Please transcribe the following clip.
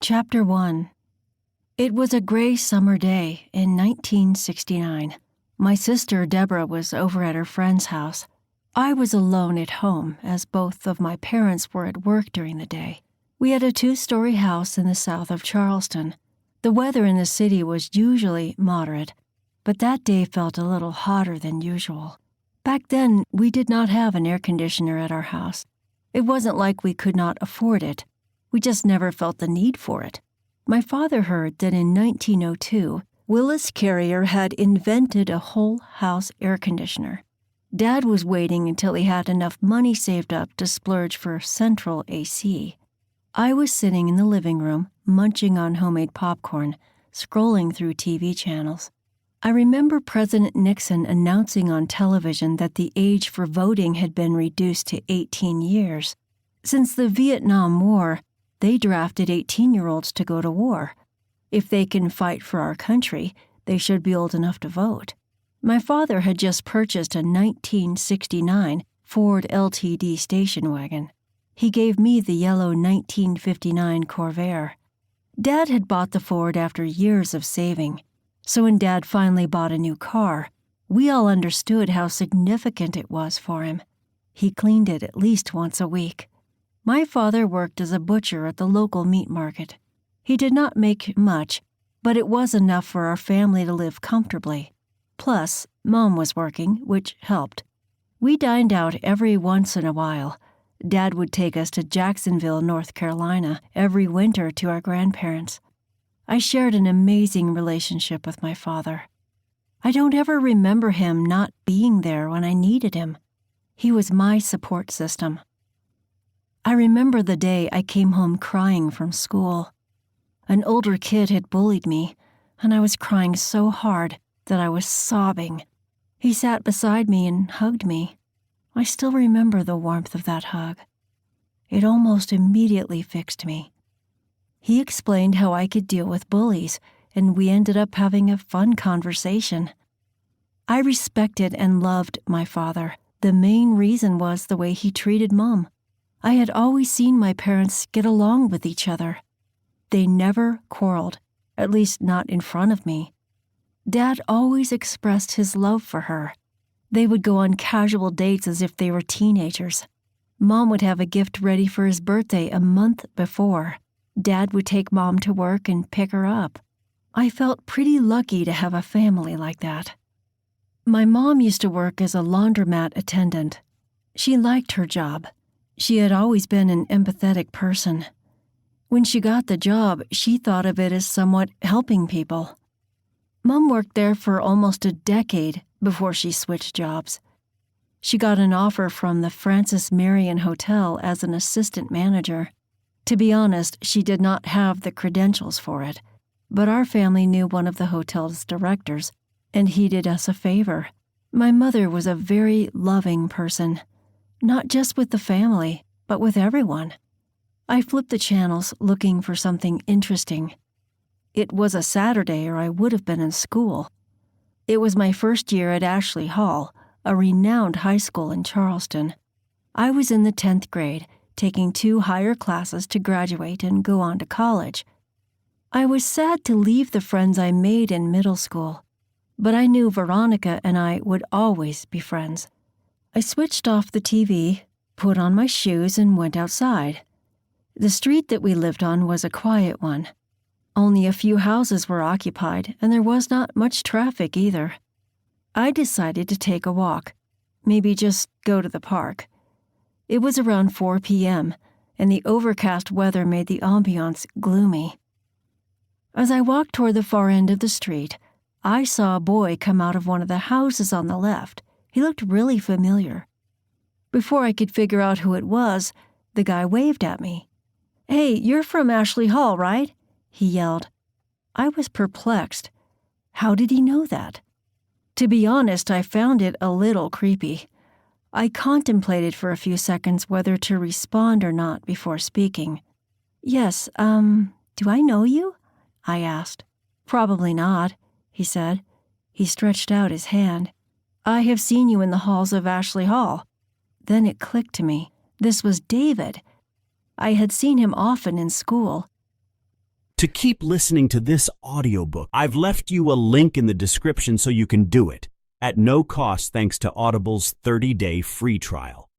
Chapter 1. It was a gray summer day in 1969. My sister Deborah was over at her friend's house. I was alone at home, as both of my parents were at work during the day. We had a 2-story house in the south of Charleston. The weather in the city was usually moderate, but that day felt a little hotter than usual. Back then, we did not have an air conditioner at our house. It wasn't like we could not afford it. We just never felt the need for it. My father heard that in 1902, Willis Carrier had invented a whole house air conditioner. Dad was waiting until he had enough money saved up to splurge for central AC. I was sitting in the living room, munching on homemade popcorn, scrolling through TV channels. I remember President Nixon announcing on television that the age for voting had been reduced to 18 years. Since the Vietnam War, they drafted 18-year-olds to go to war. If they can fight for our country, they should be old enough to vote. My father had just purchased a 1969 Ford LTD station wagon. He gave me the yellow 1959 Corvair. Dad had bought the Ford after years of saving. So when Dad finally bought a new car, we all understood how significant it was for him. He cleaned it at least once a week. My father worked as a butcher at the local meat market. He did not make much, but it was enough for our family to live comfortably. Plus, Mom was working, which helped. We dined out every once in a while. Dad would take us to Jacksonville, North Carolina, every winter to our grandparents. I shared an amazing relationship with my father. I don't ever remember him not being there when I needed him. He was my support system. I remember the day I came home crying from school. An older kid had bullied me, and I was crying so hard that I was sobbing. He sat beside me and hugged me. I still remember the warmth of that hug. It almost immediately fixed me. He explained how I could deal with bullies, and we ended up having a fun conversation. I respected and loved my father. The main reason was the way he treated Mom. I had always seen my parents get along with each other. They never quarreled, at least not in front of me. Dad always expressed his love for her. They would go on casual dates as if they were teenagers. Mom would have a gift ready for his birthday a month before. Dad would take Mom to work and pick her up. I felt pretty lucky to have a family like that. My mom used to work as a laundromat attendant. She liked her job. She had always been an empathetic person. When she got the job, she thought of it as somewhat helping people. Mom worked there for almost a decade before she switched jobs. She got an offer from the Francis Marion Hotel as an assistant manager. To be honest, she did not have the credentials for it, but our family knew one of the hotel's directors, and he did us a favor. My mother was a very loving person, not just with the family, but with everyone. I flipped the channels looking for something interesting. It was a Saturday or I would have been in school. It was my first year at Ashley Hall, a renowned high school in Charleston. I was in the 10th grade, taking 2 higher classes to graduate and go on to college. I was sad to leave the friends I made in middle school, but I knew Veronica and I would always be friends. I switched off the TV, put on my shoes, and went outside. The street that we lived on was a quiet one. Only a few houses were occupied, and there was not much traffic either. I decided to take a walk, maybe just go to the park. It was around 4 p.m., and the overcast weather made the ambiance gloomy. As I walked toward the far end of the street, I saw a boy come out of one of the houses on the left. He looked really familiar. Before I could figure out who it was, the guy waved at me. "Hey, you're from Ashley Hall, right?" he yelled. I was perplexed. How did he know that? To be honest, I found it a little creepy. I contemplated for a few seconds whether to respond or not before speaking. "Yes, do I know you?" I asked. "Probably not," he said. He stretched out his hand. "I have seen you in the halls of Ashley Hall." Then it clicked to me. This was David. I had seen him often in school. To keep listening to this audiobook, I've left you a link in the description so you can do it, at no cost thanks to Audible's 30-day free trial.